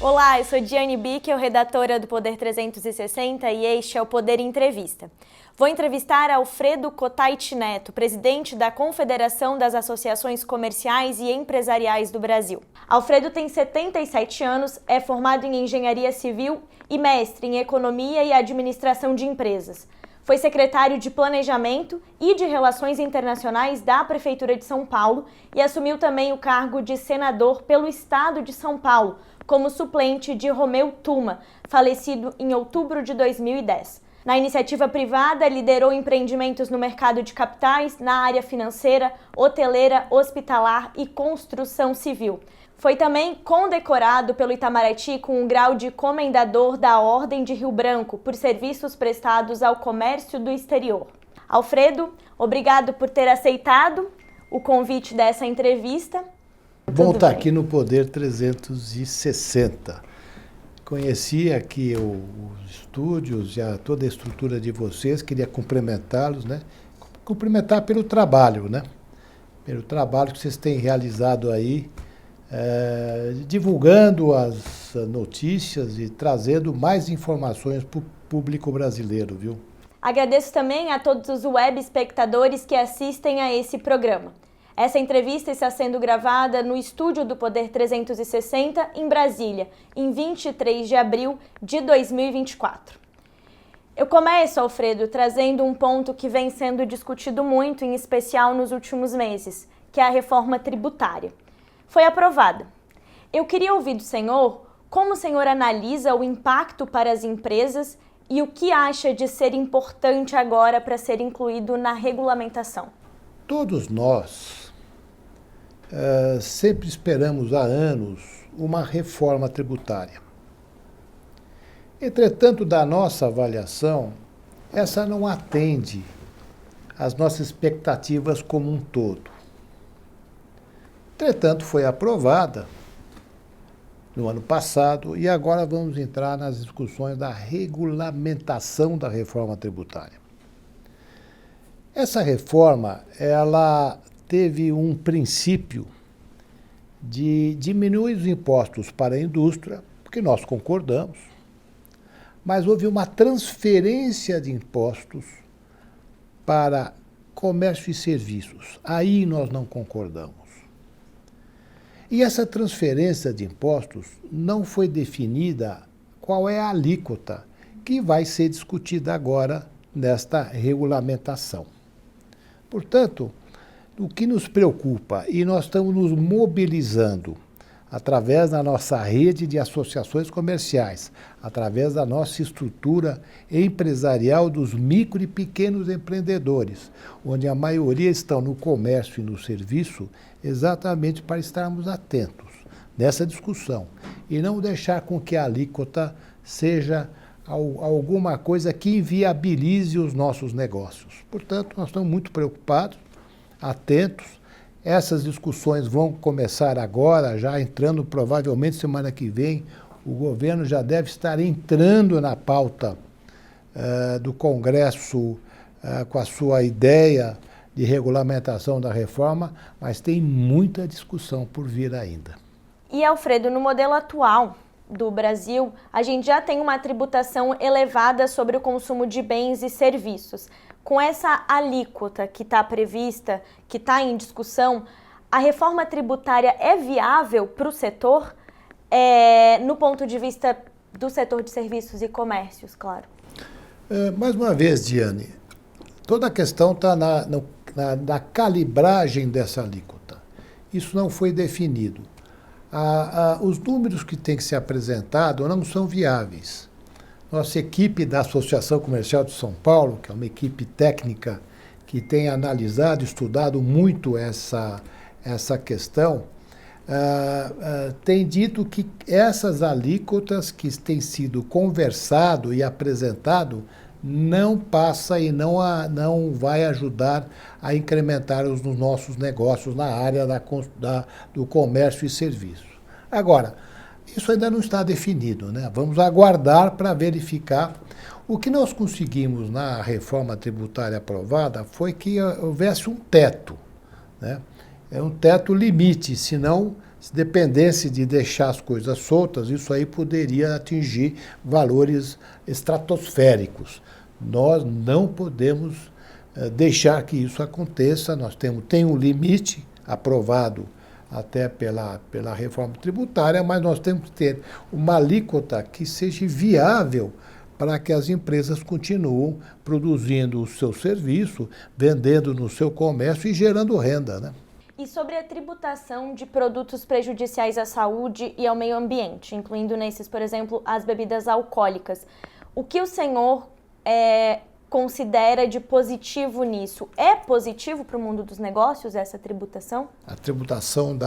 Olá, eu sou Diane Bickel, redatora do Poder 360 e este é o Poder Entrevista. Vou entrevistar Alfredo Kotait Neto, presidente da Confederação das Associações Comerciais e Empresariais do Brasil. Alfredo tem 77 anos, é formado em Engenharia Civil e mestre em Economia e Administração de Empresas. Foi secretário de Planejamento e de Relações Internacionais da Prefeitura de São Paulo e assumiu também o cargo de senador pelo Estado de São Paulo, como suplente de Romeu Tuma, falecido em outubro de 2010. Na iniciativa privada, liderou empreendimentos no mercado de capitais, na área financeira, hoteleira, hospitalar e construção civil. Foi também condecorado pelo Itamaraty com o grau de Comendador da Ordem de Rio Branco por serviços prestados ao comércio do exterior. Alfredo, obrigado por ter aceitado o convite dessa entrevista. Bom estar aqui no Poder 360. Conheci aqui os estúdios e toda a estrutura de vocês, queria cumprimentá-los, né? Cumprimentar pelo trabalho, né? Pelo trabalho que vocês têm realizado aí, divulgando as notícias e trazendo mais informações para o público brasileiro, viu? Agradeço também a todos os web espectadores que assistem a esse programa. Essa entrevista está sendo gravada no estúdio do Poder 360, em Brasília, em 23 de abril de 2024. Eu começo, Alfredo, trazendo um ponto que vem sendo discutido muito, em especial nos últimos meses, que é a reforma tributária. Foi aprovada. Eu queria ouvir do senhor como o senhor analisa o impacto para as empresas e o que acha de ser importante agora para ser incluído na regulamentação. Todos nós sempre esperamos há anos uma reforma tributária. Entretanto, da nossa avaliação, essa não atende às nossas expectativas como um todo. Entretanto, foi aprovada no ano passado e agora vamos entrar nas discussões da regulamentação da reforma tributária. Essa reforma, ela teve um princípio de diminuir os impostos para a indústria, porque nós concordamos, mas houve uma transferência de impostos para comércio e serviços. Aí nós não concordamos. E essa transferência de impostos não foi definida qual é a alíquota que vai ser discutida agora nesta regulamentação. Portanto, o que nos preocupa, e nós estamos nos mobilizando através da nossa rede de associações comerciais, através da nossa estrutura empresarial dos micro e pequenos empreendedores, onde a maioria estão no comércio e no serviço, exatamente para estarmos atentos nessa discussão e não deixar com que a alíquota seja alguma coisa que inviabilize os nossos negócios. Portanto, nós estamos muito preocupados, atentos. Essas discussões vão começar agora, já entrando provavelmente semana que vem. O governo já deve estar entrando na pauta do Congresso com a sua ideia de regulamentação da reforma, mas tem muita discussão por vir ainda. E, Alfredo, no modelo atual do Brasil, a gente já tem uma tributação elevada sobre o consumo de bens e serviços. Com essa alíquota que está prevista, que está em discussão, a reforma tributária é viável para o setor, no ponto de vista do setor de serviços e comércios, claro? Mais uma vez, Diane, toda a questão está na calibragem dessa alíquota. Isso não foi definido. Os números que têm que ser apresentados não são viáveis. Nossa equipe da Associação Comercial de São Paulo, que é uma equipe técnica que tem analisado, estudado muito essa questão, tem dito que essas alíquotas que têm sido conversado e apresentado não passa e não vai ajudar a incrementar os nossos negócios na área do comércio e serviço. Agora, isso ainda não está definido, né? Vamos aguardar para verificar. O que nós conseguimos na reforma tributária aprovada foi que houvesse um teto, né? É um teto limite, senão Se dependesse de deixar as coisas soltas, isso aí poderia atingir valores estratosféricos. Nós não podemos deixar que isso aconteça. Nós tem um limite aprovado até pela reforma tributária, mas nós temos que ter uma alíquota que seja viável para que as empresas continuem produzindo o seu serviço, vendendo no seu comércio e gerando renda, né? E sobre a tributação de produtos prejudiciais à saúde e ao meio ambiente, incluindo nesses, por exemplo, as bebidas alcoólicas, o que o senhor considera de positivo nisso? É positivo para o mundo dos negócios essa tributação? A tributação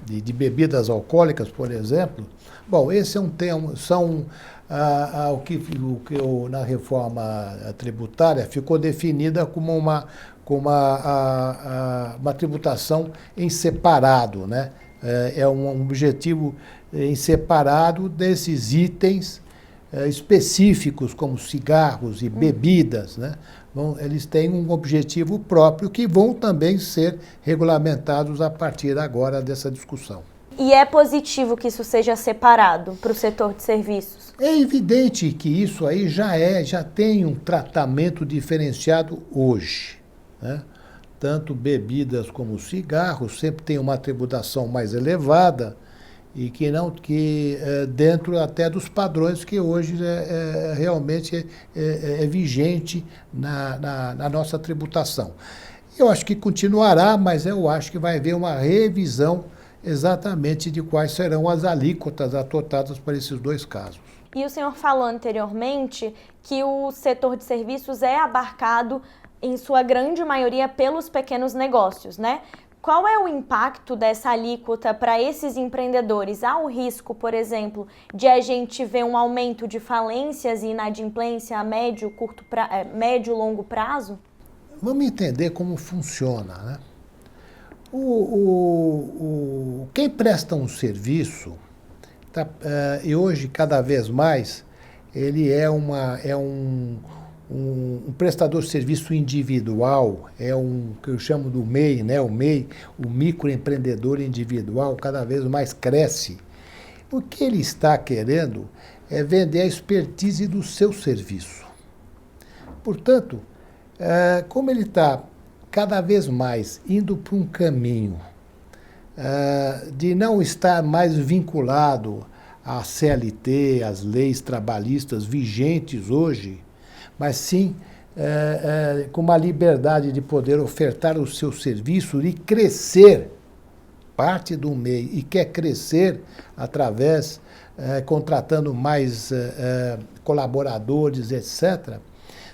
de bebidas alcoólicas, por exemplo, bom, esse é um tema, o que na reforma tributária ficou definida como uma tributação em separado, né? É um objetivo em separado desses itens específicos, como cigarros e bebidas, né? Eles têm um objetivo próprio que vão também ser regulamentados a partir agora dessa discussão. E é positivo que isso seja separado para o setor de serviços? É evidente que isso aí já tem um tratamento diferenciado hoje, né? Tanto bebidas como cigarros sempre tem uma tributação mais elevada e que dentro até dos padrões que hoje realmente é vigente na nossa tributação. Eu acho que continuará, mas eu acho que vai haver uma revisão exatamente de quais serão as alíquotas adotadas para esses dois casos. E o senhor falou anteriormente que o setor de serviços é abarcado, em sua grande maioria, pelos pequenos negócios, né? Qual é o impacto dessa alíquota para esses empreendedores? Há o risco, por exemplo, de a gente ver um aumento de falências e inadimplência a médio e longo prazo? Vamos entender como funciona, né? Quem presta um serviço, e hoje cada vez mais, ele é um prestador de serviço individual, que eu chamo do MEI, né? O MEI, o microempreendedor individual, cada vez mais cresce. O que ele está querendo é vender a expertise do seu serviço. Portanto, como ele está cada vez mais indo para um caminho de não estar mais vinculado à CLT, às leis trabalhistas vigentes hoje, mas sim com uma liberdade de poder ofertar o seu serviço e crescer, parte do MEI, e quer crescer através, contratando mais colaboradores, etc.,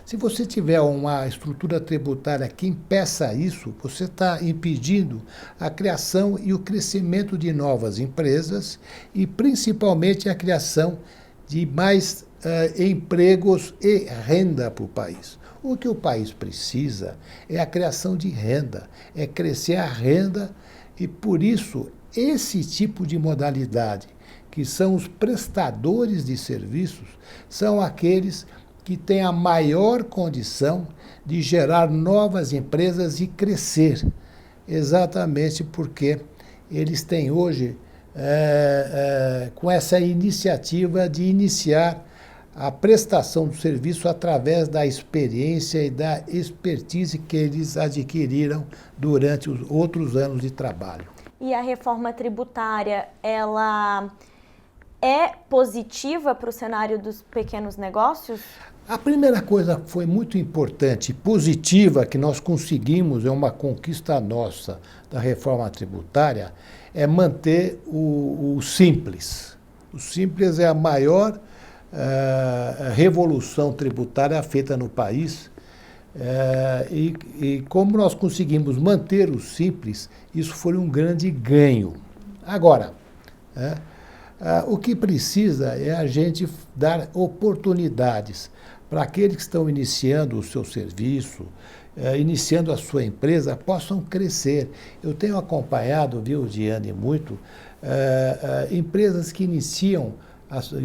se você tiver uma estrutura tributária que impeça isso, você está impedindo a criação e o crescimento de novas empresas e, principalmente, a criação de mais empregos e renda para o país. O que o país precisa é a criação de renda, é crescer a renda e, por isso, esse tipo de modalidade, que são os prestadores de serviços, são aqueles que têm a maior condição de gerar novas empresas e crescer, exatamente porque eles têm hoje, com essa iniciativa de iniciar a prestação do serviço através da experiência e da expertise que eles adquiriram durante os outros anos de trabalho. E a reforma tributária, ela é positiva para o cenário dos pequenos negócios? A primeira coisa que foi muito importante e positiva que nós conseguimos, é uma conquista nossa da reforma tributária, é manter o Simples. O Simples é a maior revolução tributária feita no país. E como nós conseguimos manter o Simples, isso foi um grande ganho. Agora, o que precisa é a gente dar oportunidades para aqueles que estão iniciando o seu serviço, iniciando a sua empresa, possam crescer. Eu tenho acompanhado, viu, Diane, muito, empresas que iniciam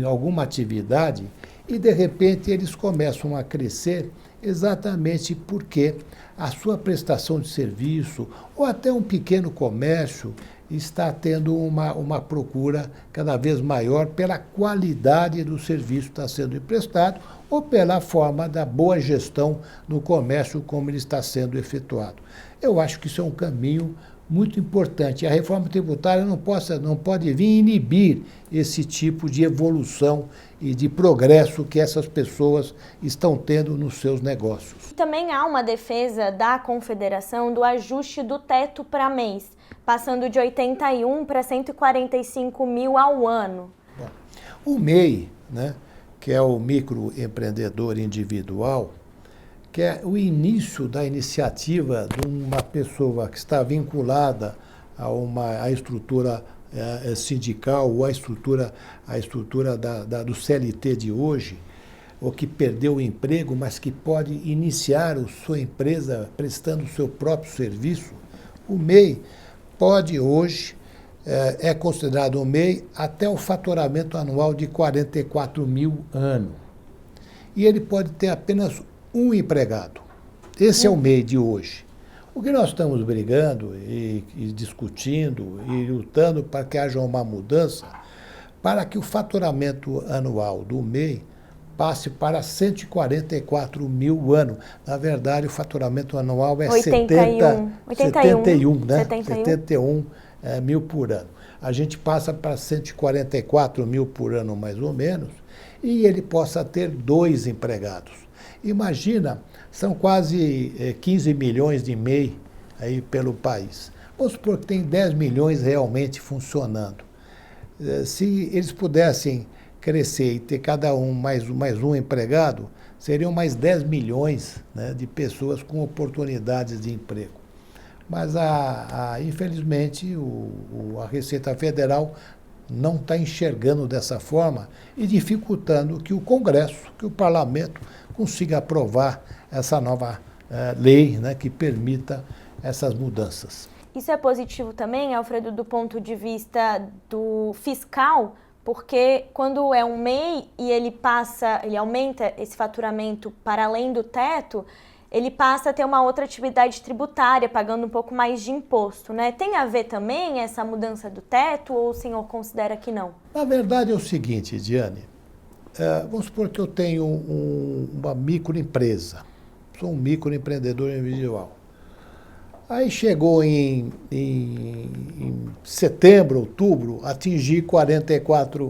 alguma atividade e, de repente, eles começam a crescer exatamente porque a sua prestação de serviço ou até um pequeno comércio, está tendo uma procura cada vez maior pela qualidade do serviço que está sendo emprestado ou pela forma da boa gestão no comércio como ele está sendo efetuado. Eu acho que isso é um caminho muito importante. A reforma tributária não pode vir inibir esse tipo de evolução e de progresso que essas pessoas estão tendo nos seus negócios. Também há uma defesa da Confederação do ajuste do teto para mês, passando de 81 para 145 mil ao ano. Bom, o MEI, né, que é o microempreendedor individual, que é o início da iniciativa de uma pessoa que está vinculada à estrutura sindical ou à estrutura do CLT de hoje, ou que perdeu o emprego, mas que pode iniciar a sua empresa prestando o seu próprio serviço. O MEI pode hoje, é considerado um MEI até o faturamento anual de 44 mil ano. E ele pode ter apenas um empregado. Esse é o MEI de hoje. O que nós estamos brigando e discutindo e lutando para que haja uma mudança, para que o faturamento anual do MEI passe para 144 mil ano. Na verdade, o faturamento anual é 71 mil por ano. A gente passa para 144 mil por ano, mais ou menos, e ele possa ter 2 empregados. Imagina, são quase 15 milhões de MEI aí pelo país. Vamos supor que tem 10 milhões realmente funcionando. Se eles pudessem crescer e ter cada um mais um empregado, seriam mais 10 milhões, né, de pessoas com oportunidades de emprego. Mas, infelizmente, a Receita Federal não está enxergando dessa forma e dificultando que o Congresso, que o Parlamento, consiga aprovar essa nova lei, né, que permita essas mudanças. Isso é positivo também, Alfredo, do ponto de vista do fiscal, porque quando é um MEI e ele aumenta esse faturamento para além do teto, ele passa a ter uma outra atividade tributária, pagando um pouco mais de imposto, né? Tem a ver também essa mudança do teto ou o senhor considera que não? Na verdade é o seguinte, Diane, vamos supor que eu tenho uma microempresa, sou um microempreendedor individual. Aí chegou em setembro, outubro, atingi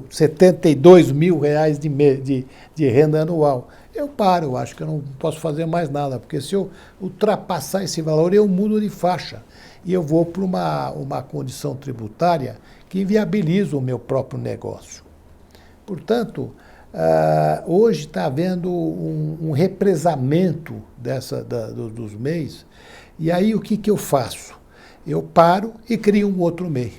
72 mil reais de renda anual. Eu paro, acho que eu não posso fazer mais nada, porque se eu ultrapassar esse valor, eu mudo de faixa. E eu vou para uma condição tributária que inviabiliza o meu próprio negócio. Portanto, hoje está havendo um represamento dos MEIs. E aí o que eu faço? Eu paro e crio um outro MEI.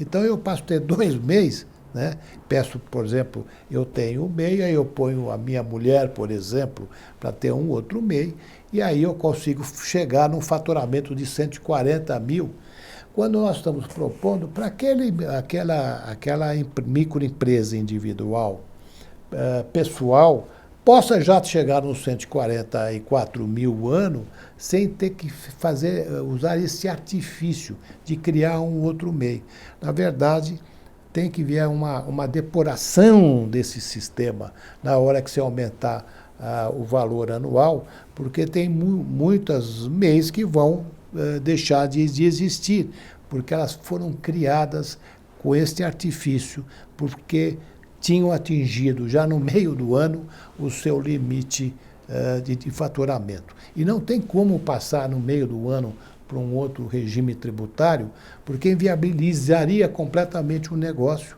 Então eu passo a ter 2 MEIs, né? Peço, por exemplo, eu tenho um MEI, aí eu ponho a minha mulher, por exemplo, para ter um outro MEI, e aí eu consigo chegar num faturamento de 140 mil, quando nós estamos propondo para aquela microempresa individual, pessoal, possa já chegar nos 144 mil ano sem ter que usar esse artifício de criar um outro MEI. Na verdade, tem que vir uma depuração desse sistema na hora que você aumentar o valor anual, porque tem muitas MEIs que vão deixar de existir, porque elas foram criadas com este artifício, porque tinham atingido já no meio do ano o seu limite de faturamento. E não tem como passar no meio do ano para um outro regime tributário, porque inviabilizaria completamente o negócio.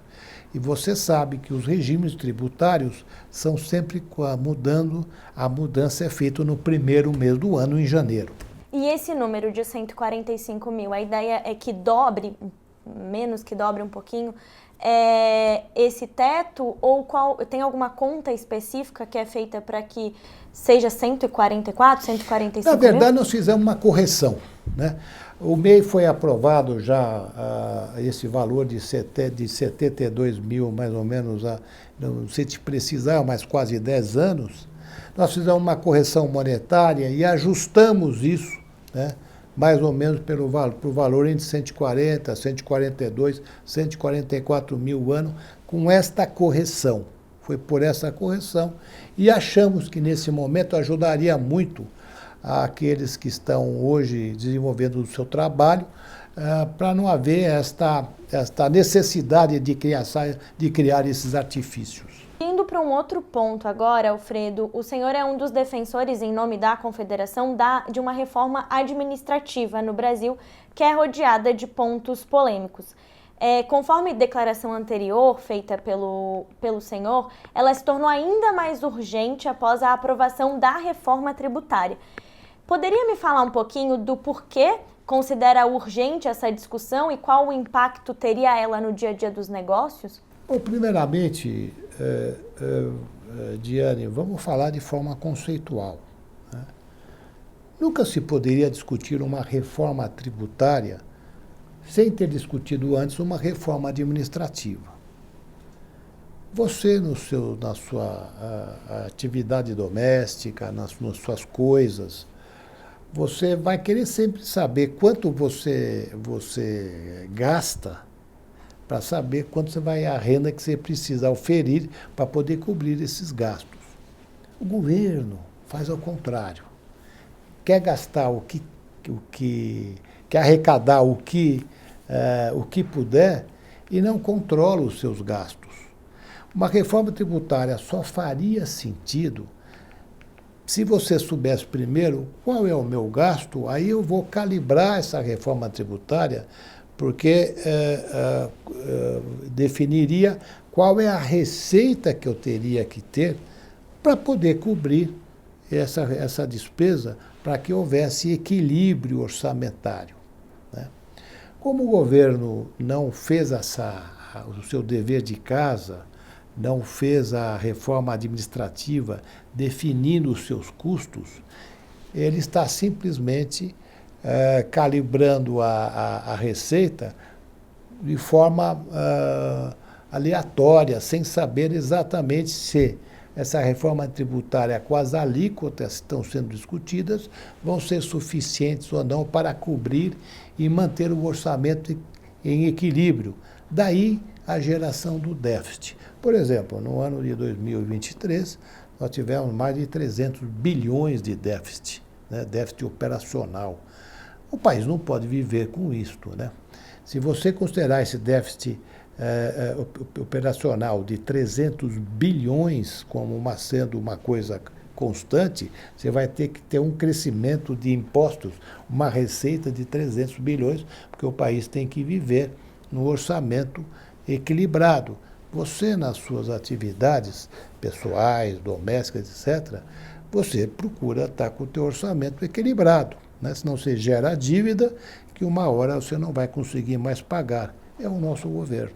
E você sabe que os regimes tributários são sempre mudando, a mudança é feita no primeiro mês do ano, em janeiro. E esse número de 145 mil, a ideia é que dobre, menos que dobre um pouquinho, esse teto, ou tem alguma conta específica que é feita para que seja 144, 145 mil? Na verdade, nós fizemos uma correção, né? O MEI foi aprovado já, esse valor de 72 mil, mais ou menos, não sei te precisar, mas quase 10 anos. Nós fizemos uma correção monetária e ajustamos isso, né, mais ou menos por valor entre 140, 142, 144 mil ano, com esta correção. Foi por essa correção e achamos que nesse momento ajudaria muito àqueles que estão hoje desenvolvendo o seu trabalho, para não haver esta necessidade de criar esses artifícios. Indo para um outro ponto agora, Alfredo, o senhor é um dos defensores, em nome da Confederação, de uma reforma administrativa no Brasil, que é rodeada de pontos polêmicos. Conforme declaração anterior feita pelo senhor, ela se tornou ainda mais urgente após a aprovação da reforma tributária. Poderia me falar um pouquinho do porquê considera urgente essa discussão e qual o impacto teria ela no dia a dia dos negócios? Bom, primeiramente, Diane, vamos falar de forma conceitual, né? Nunca se poderia discutir uma reforma tributária sem ter discutido antes uma reforma administrativa. Você, na sua atividade doméstica, nas suas coisas, você vai querer sempre saber quanto você gasta para saber quanto a renda que você precisa oferir para poder cobrir esses gastos. O governo faz ao contrário. Quer gastar quer arrecadar o que puder e não controla os seus gastos. Uma reforma tributária só faria sentido se você soubesse primeiro qual é o meu gasto, aí eu vou calibrar essa reforma tributária, porque definiria qual é a receita que eu teria que ter para poder cobrir essa despesa, para que houvesse equilíbrio orçamentário, né? Como o governo não fez o seu dever de casa, não fez a reforma administrativa definindo os seus custos, ele está simplesmente calibrando a receita de forma aleatória, sem saber exatamente se essa reforma tributária com as alíquotas que estão sendo discutidas vão ser suficientes ou não para cobrir e manter o orçamento em equilíbrio. Daí a geração do déficit. Por exemplo, no ano de 2023, nós tivemos mais de 300 bilhões de déficit, né? Déficit operacional. O país não pode viver com isto, né? Se você considerar esse déficit operacional de 300 bilhões como sendo uma coisa constante, você vai ter que ter um crescimento de impostos, uma receita de 300 bilhões, porque o país tem que viver no orçamento equilibrado. Você, nas suas atividades pessoais, domésticas, etc., você procura estar com o teu orçamento equilibrado, né? Senão você gera a dívida que uma hora você não vai conseguir mais pagar. É o nosso governo.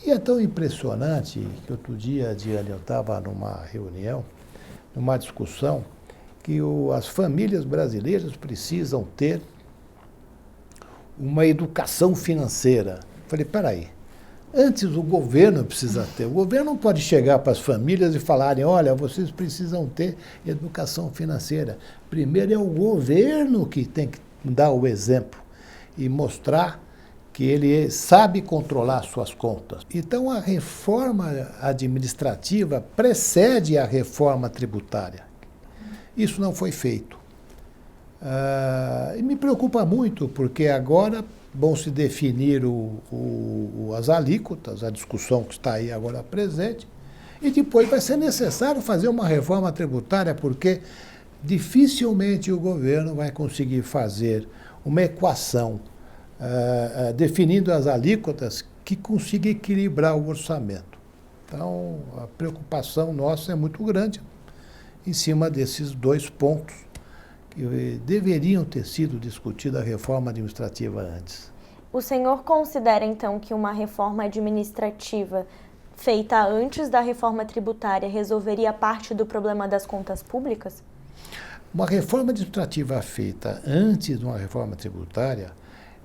E é tão impressionante que outro dia, Diane, eu estava numa reunião, numa discussão, que as famílias brasileiras precisam ter uma educação financeira. Falei, peraí, antes o governo precisa ter. O governo não pode chegar para as famílias e falarem, olha, vocês precisam ter educação financeira. Primeiro é o governo que tem que dar o exemplo e mostrar que ele sabe controlar suas contas. Então a reforma administrativa precede a reforma tributária. Isso não foi feito. E me preocupa muito, porque agora vão se definir as alíquotas, a discussão que está aí agora presente, e depois vai ser necessário fazer uma reforma tributária, porque dificilmente o governo vai conseguir fazer uma equação definindo as alíquotas que consiga equilibrar o orçamento. Então, a preocupação nossa é muito grande em cima desses dois pontos que deveriam ter sido discutida a reforma administrativa antes. O senhor considera, então, que uma reforma administrativa feita antes da reforma tributária resolveria parte do problema das contas públicas? Uma reforma administrativa feita antes de uma reforma tributária,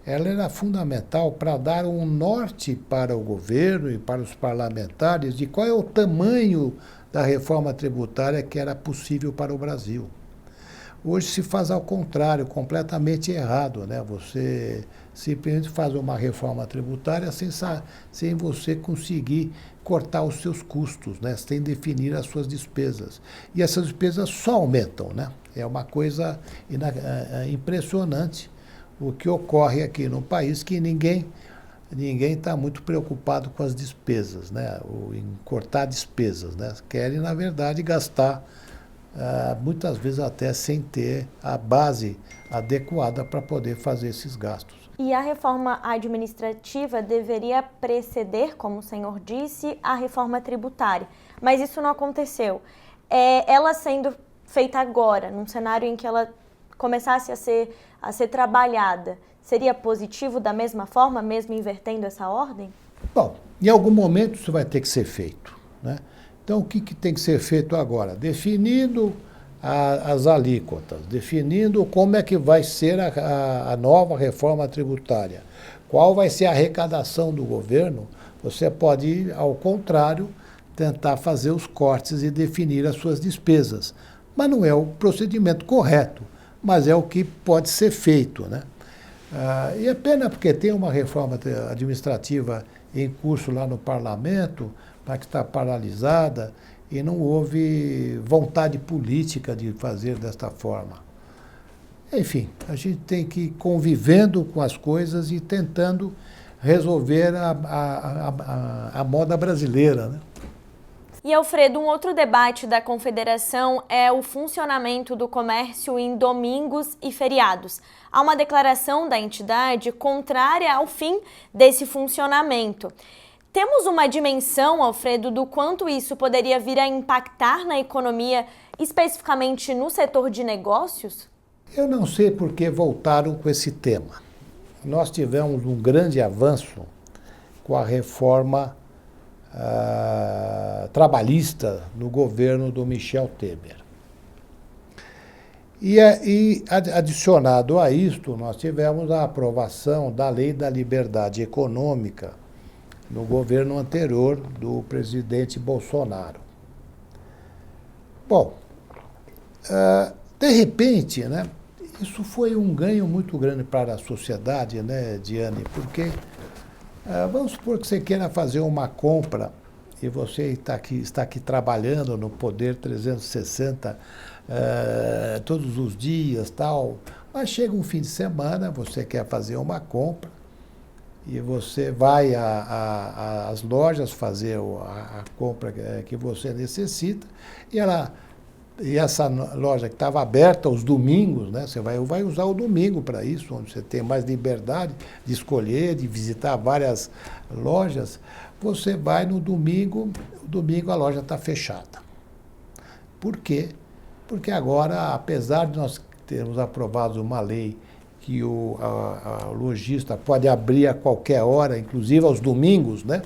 ela era fundamental para dar um norte para o governo e para os parlamentares de qual é o tamanho da reforma tributária que era possível para o Brasil. Hoje se faz ao contrário, completamente errado, né? Você simplesmente faz uma reforma tributária sem você conseguir cortar os seus custos, né? Sem definir as suas despesas. E essas despesas só aumentam, né? É uma coisa impressionante o que ocorre aqui no país, que ninguém está muito preocupado com as despesas, né? Em cortar despesas, né? Querem, na verdade, gastar muitas vezes até sem ter a base adequada para poder fazer esses gastos. E a reforma administrativa deveria preceder, como o senhor disse, a reforma tributária. Mas isso não aconteceu. Ela sendo feita agora, num cenário em que ela começasse a ser trabalhada, seria positivo da mesma forma, mesmo invertendo essa ordem? Bom, em algum momento isso vai ter que ser feito, né? Então, o que tem que ser feito agora? Definindo as alíquotas, definindo como é que vai ser a nova reforma tributária, qual vai ser a arrecadação do governo, você pode ir, ao contrário, tentar fazer os cortes e definir as suas despesas. Mas não é o procedimento correto, mas é o que pode ser feito, né? E é pena porque tem uma reforma administrativa em curso lá no parlamento, mas que está paralisada e não houve vontade política de fazer desta forma. Enfim, a gente tem que ir convivendo com as coisas e tentando resolver a moda brasileira, né? E, Alfredo, um outro debate da Confederação é o funcionamento do comércio em domingos e feriados. Há uma declaração da entidade contrária ao fim desse funcionamento. Temos uma dimensão, Alfredo, do quanto isso poderia vir a impactar na economia, especificamente no setor de negócios? Eu não sei por que voltaram com esse tema. Nós tivemos um grande avanço com a reforma trabalhista no governo do Michel Temer. E adicionado a isto, nós tivemos a aprovação da Lei da Liberdade Econômica no governo anterior do presidente Bolsonaro. Bom, de repente, né, isso foi um ganho muito grande para a sociedade, né, Diane, porque vamos supor que você queira fazer uma compra e você está aqui trabalhando no Poder 360 todos os dias, tal, mas chega um fim de semana, você quer fazer uma compra e você vai às lojas fazer a compra que você necessita e essa loja que estava aberta aos domingos, né? Você vai usar o domingo para isso, onde você tem mais liberdade de escolher, de visitar várias lojas. Você vai no domingo a loja está fechada. Por quê? Porque agora, apesar de nós termos aprovado uma lei que o lojista pode abrir a qualquer hora, inclusive aos domingos, né?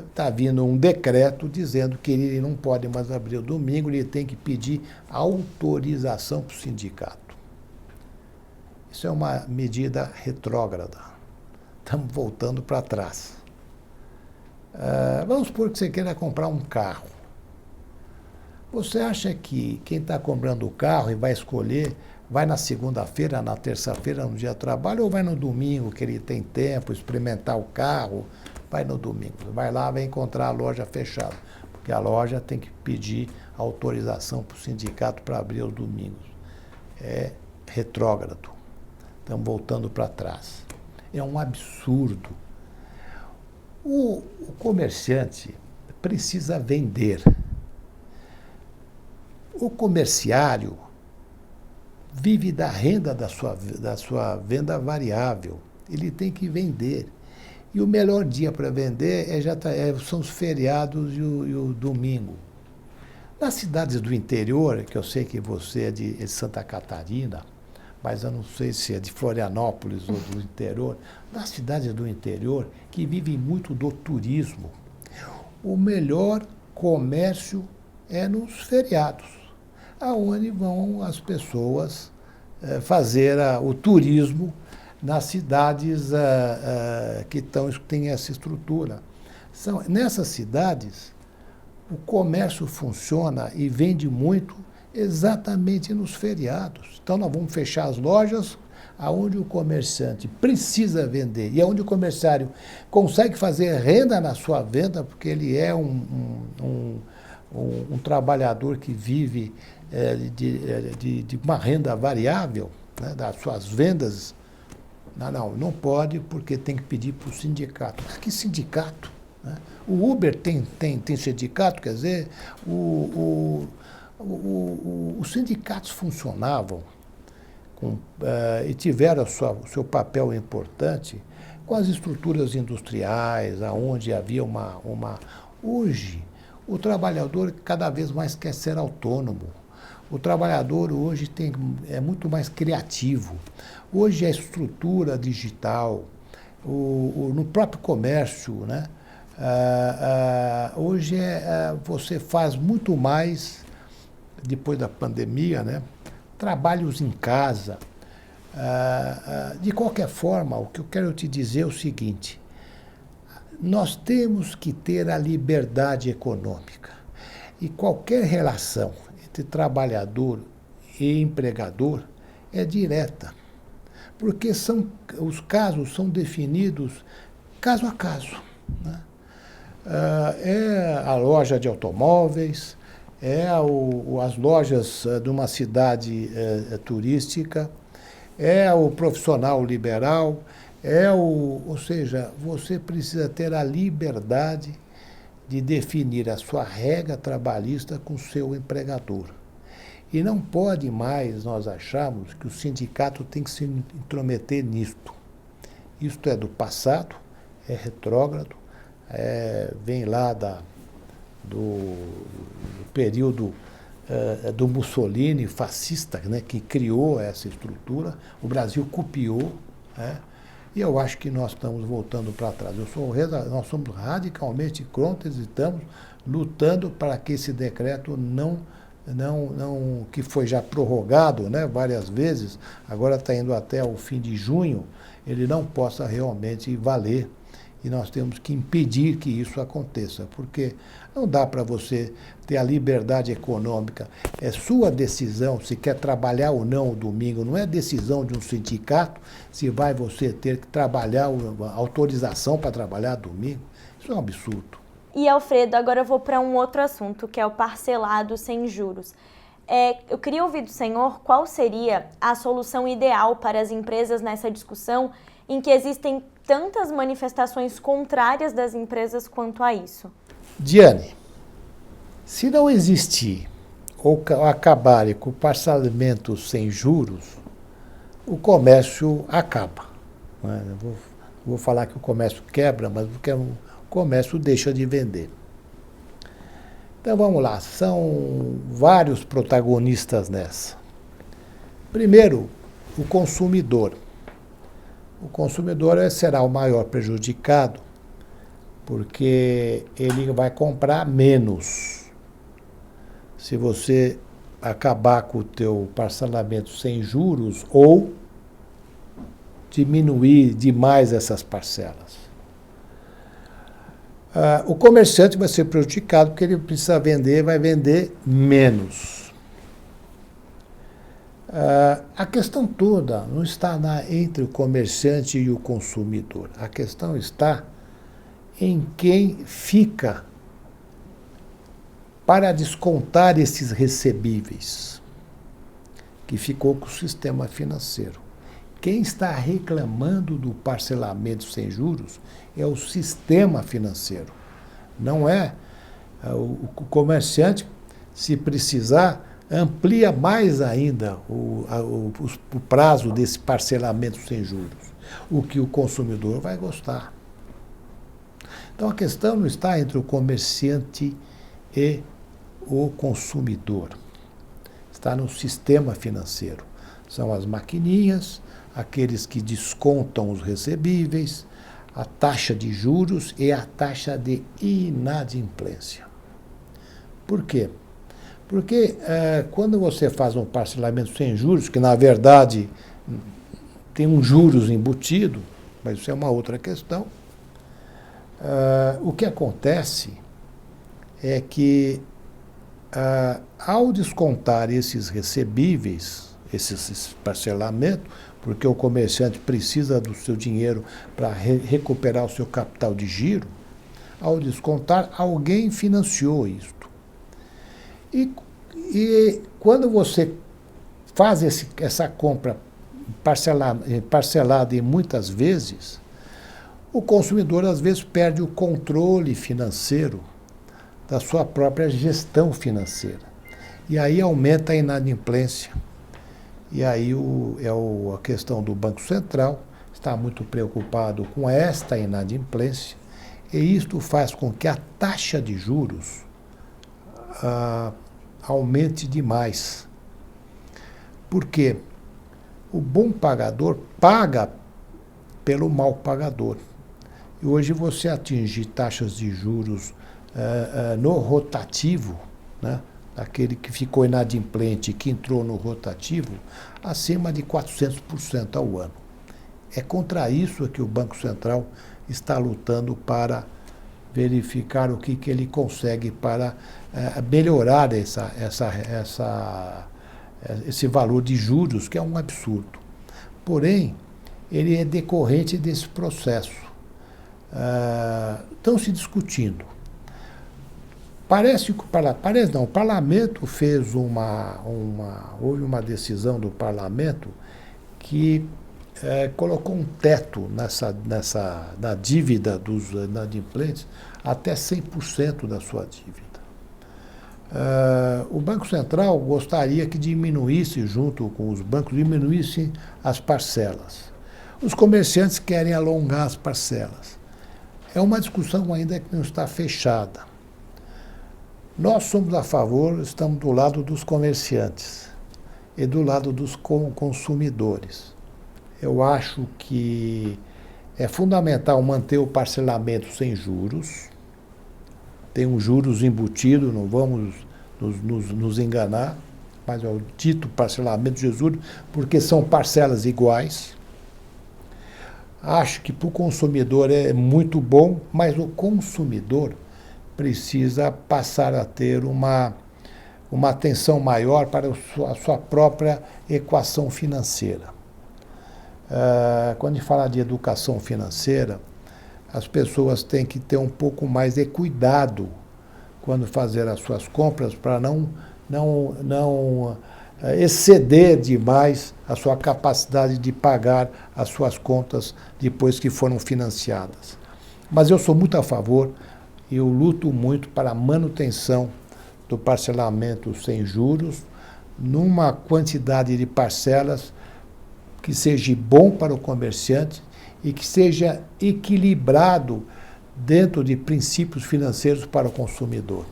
Está vindo um decreto dizendo que ele não pode mais abrir o domingo, ele tem que pedir autorização para o sindicato. Isso é uma medida retrógrada. Estamos voltando para trás. Vamos supor que você queira comprar um carro. Você acha que quem está comprando o carro e vai escolher, vai na segunda-feira, na terça-feira, no dia de trabalho, ou vai no domingo, que ele tem tempo, experimentar o carro? Vai no domingo. Vai lá, vai encontrar a loja fechada. Porque a loja tem que pedir autorização para o sindicato para abrir os domingos. É retrógrado. Estamos voltando para trás. É um absurdo. O comerciante precisa vender. O comerciário vive da renda da sua venda variável. Ele tem que vender. E o melhor dia para vender são os feriados e o domingo. Nas cidades do interior, que eu sei que você é de Santa Catarina, mas eu não sei se é de Florianópolis ou do interior, nas cidades do interior, que vivem muito do turismo, o melhor comércio é nos feriados, aonde vão as pessoas fazer o turismo nas cidades que têm essa estrutura. Nessas cidades, o comércio funciona e vende muito exatamente nos feriados. Então, nós vamos fechar as lojas aonde o comerciante precisa vender e aonde o comerciário consegue fazer renda na sua venda, porque ele é um trabalhador que vive de uma renda variável, né, das suas vendas. Não pode, porque tem que pedir para o sindicato. Mas que sindicato? Né? O Uber tem sindicato, quer dizer, os sindicatos funcionavam e tiveram o seu papel importante com as estruturas industriais, aonde havia Hoje, o trabalhador cada vez mais quer ser autônomo. O trabalhador hoje é muito mais criativo. Hoje a estrutura digital, no próprio comércio, né? Hoje você faz muito mais, depois da pandemia, né? Trabalhos em casa. De qualquer forma, o que eu quero te dizer é o seguinte: nós temos que ter a liberdade econômica. E qualquer relação entre trabalhador e empregador é direta, porque os casos são definidos caso a caso, né? É a loja de automóveis, as lojas de uma cidade turística, é o profissional liberal, ou seja, você precisa ter a liberdade de definir a sua regra trabalhista com o seu empregador. E não pode mais nós acharmos que o sindicato tem que se intrometer nisto. Isto é do passado, é retrógrado, vem lá do período do Mussolini fascista, né, que criou essa estrutura. O Brasil copiou, né, e eu acho que nós estamos voltando para trás. Nós somos radicalmente contra e estamos lutando para que esse decreto que foi já prorrogado, né, várias vezes, agora está indo até o fim de junho, ele não possa realmente valer. E nós temos que impedir que isso aconteça, porque não dá para você ter a liberdade econômica. É sua decisão se quer trabalhar ou não o domingo, não é decisão de um sindicato se vai você ter que trabalhar, autorização para trabalhar domingo. Isso é um absurdo. E, Alfredo, agora eu vou para um outro assunto, que é o parcelado sem juros. Eu queria ouvir do senhor qual seria a solução ideal para as empresas nessa discussão em que existem tantas manifestações contrárias das empresas quanto a isso. Diane, se não existir ou acabarem com o parcelamento sem juros, o comércio acaba. Eu vou falar que o comércio quebra, mas porque o comércio deixa de vender. Então vamos lá, são vários protagonistas nessa. Primeiro, o consumidor. O consumidor será o maior prejudicado, porque ele vai comprar menos. Se você acabar com o teu parcelamento sem juros ou diminuir demais essas parcelas. O comerciante vai ser prejudicado porque ele precisa vender, vai vender menos. A questão toda não está entre o comerciante e o consumidor. A questão está em quem fica para descontar esses recebíveis, que ficou com o sistema financeiro. Quem está reclamando do parcelamento sem juros é o sistema financeiro. Não é o comerciante, se precisar, amplia mais ainda o prazo desse parcelamento sem juros, o que o consumidor vai gostar. Então a questão não está entre o comerciante e o consumidor, está no sistema financeiro. São as maquininhas, aqueles que descontam os recebíveis, a taxa de juros e a taxa de inadimplência. Por quê? Porque quando você faz um parcelamento sem juros, que na verdade tem um juros embutido, mas isso é uma outra questão, o que acontece é que Ao descontar esses recebíveis, esses parcelamentos, porque o comerciante precisa do seu dinheiro para recuperar o seu capital de giro, ao descontar, alguém financiou isto. E quando você faz essa compra parcelada e muitas vezes, o consumidor às vezes perde o controle financeiro da sua própria gestão financeira. E aí aumenta a inadimplência. E aí a questão do Banco Central está muito preocupado com esta inadimplência, e isto faz com que a taxa de juros aumente demais. Porque o bom pagador paga pelo mal pagador. E hoje você atinge taxas de juros no rotativo, né, aquele que ficou inadimplente, que entrou no rotativo, acima de 400% ao ano. É contra isso que o Banco Central está lutando para verificar o que ele consegue para melhorar esse valor de juros, que é um absurdo. Porém, ele é decorrente desse processo. Estão se discutindo. O parlamento fez houve uma decisão do parlamento que colocou um teto na dívida dos inadimplentes até 100% da sua dívida. O Banco Central gostaria que diminuísse, junto com os bancos, diminuísse as parcelas. Os comerciantes querem alongar as parcelas. É uma discussão ainda que não está fechada. Nós somos a favor, estamos do lado dos comerciantes e do lado dos consumidores. Eu acho que é fundamental manter o parcelamento sem juros. Tem um juros embutido, não vamos nos enganar, mas é o dito parcelamento de juros, porque são parcelas iguais. Acho que para o consumidor é muito bom, mas o consumidor precisa passar a ter uma atenção maior para a sua própria equação financeira. Quando a gente fala de educação financeira, as pessoas têm que ter um pouco mais de cuidado quando fazer as suas compras, para não exceder demais a sua capacidade de pagar as suas contas depois que foram financiadas. Mas eu sou muito a favor, eu luto muito para a manutenção do parcelamento sem juros, numa quantidade de parcelas que seja bom para o comerciante e que seja equilibrado dentro de princípios financeiros para o consumidor.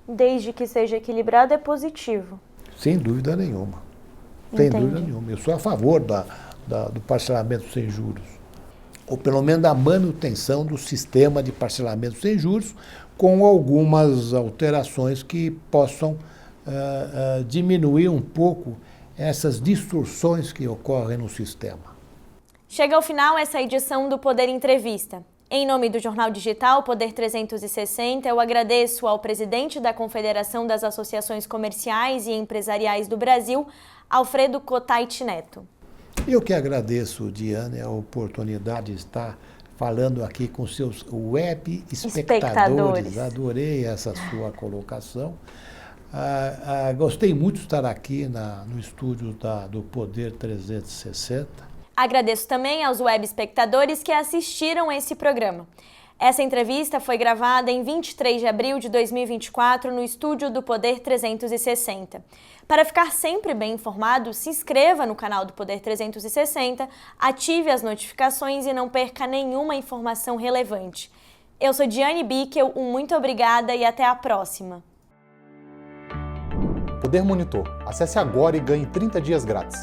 Desde que seja equilibrado, é positivo. Sem dúvida nenhuma. Sem dúvida nenhuma. Eu sou a favor do parcelamento sem juros. Ou pelo menos da manutenção do sistema de parcelamento sem juros, com algumas alterações que possam diminuir um pouco essas distorções que ocorrem no sistema. Chega ao final essa edição do Poder Entrevista. Em nome do Jornal Digital Poder 360, eu agradeço ao presidente da Confederação das Associações Comerciais e Empresariais do Brasil, Alfredo Cotait Neto. Eu que agradeço, Diane, a oportunidade de estar falando aqui com seus web espectadores. Adorei essa sua colocação. Gostei muito de estar aqui no estúdio do Poder 360. Agradeço também aos web espectadores que assistiram esse programa. Essa entrevista foi gravada em 23 de abril de 2024 no estúdio do Poder 360. Para ficar sempre bem informado, se inscreva no canal do Poder 360, ative as notificações e não perca nenhuma informação relevante. Eu sou Diane Bickel, muito obrigada e até a próxima. Poder Monitor. Acesse agora e ganhe 30 dias grátis.